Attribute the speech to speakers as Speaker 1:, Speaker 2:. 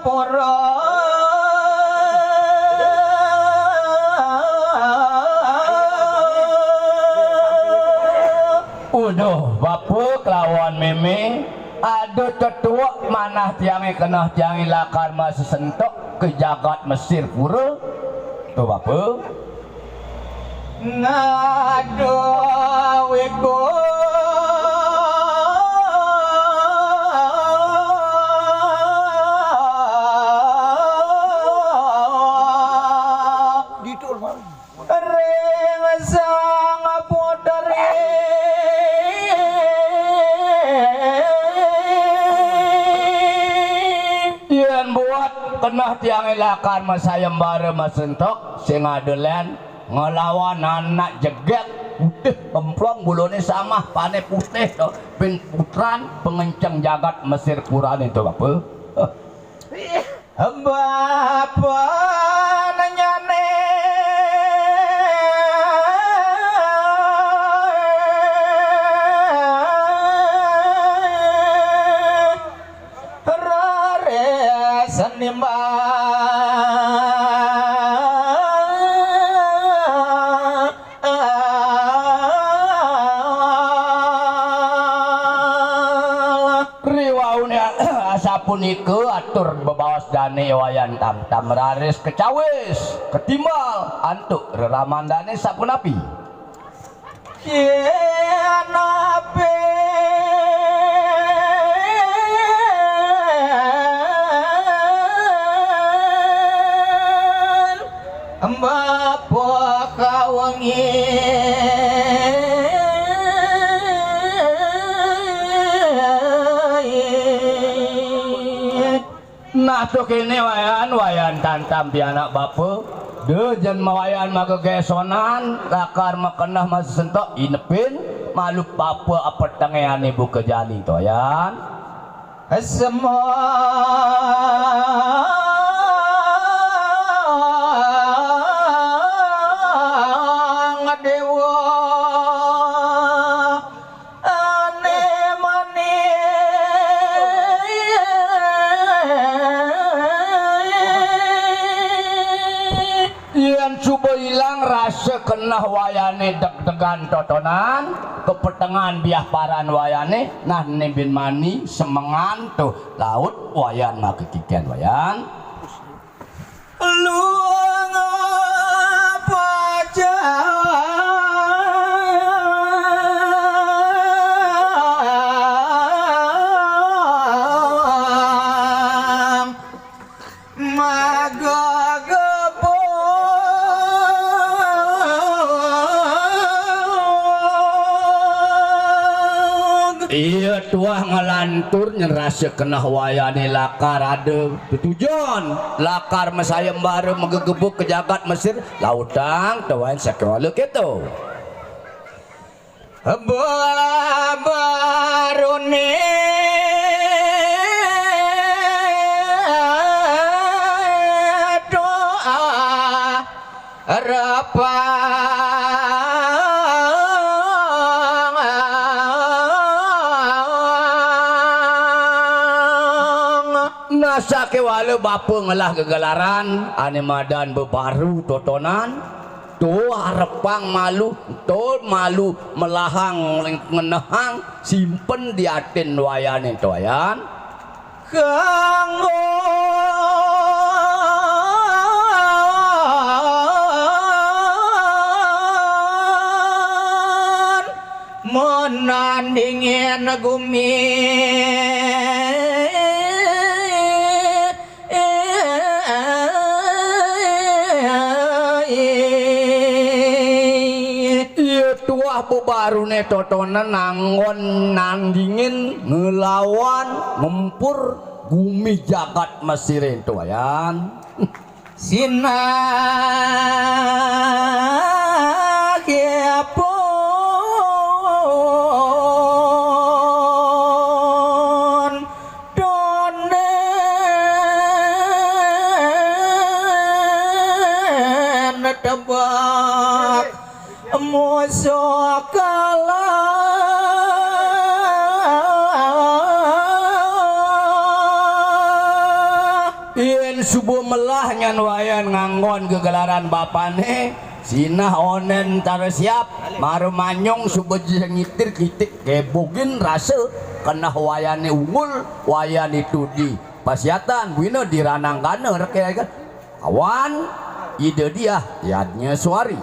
Speaker 1: pura uduh bapu kelawan meme aduh tetua manah tiangi kena tiangi lakar masih sentok ke jagat Mesir pura tuh bapu ngaduh wego kenah tiang ilakan masayembara masentok sing adelan ngelawan anak jeget putih kemplong bulune sama pane putih to bin putran pengenceng jagat Mesir Quran itu apa apa nanyane nimba riwaunya asapunika atur bebawas dane wayan tam raris kecawis ketimbal antuk reramandane sapunapi napi Bapak kawangi nah tuh kini wayan tantam di anak bapak dejen mawayan maka gesonan lakar makenah masih sentok inepin malu bapak apa tengean ibu kejali toyan semua kenah wayane deg-degan totonan kepetengan biah paran wayane nah nebin mani semengan tuh laut wayan maka kikian wayan luang apa iya tuah ngelantur nyerasa kena wayane lakar ada tujuan lakar masayembara megegebuk ke jagat Mesir lautang tuan sekwala gitu barune doa rapa nasa kewala bapa ngelah kegelaran ane madan bebaru totonan tuh harapang malu tuh malu melahang ngenehang simpen di atin wayan itu wayan kanggo menandingin gumi baru ne totonan nangon nandingin ngelawan ngempur gumi jagat Mesir itu wayan sina kiapun donen tebak musuh kalah yen subuh melah nyan wayan nganggon gegelaran bapane sinah onen tar siap maru manyong subuh ngitir kitik kebogin rasa kena wayane unggul wayan itu di pasiatan wina diranang kana rek awan ide dia yadnya suari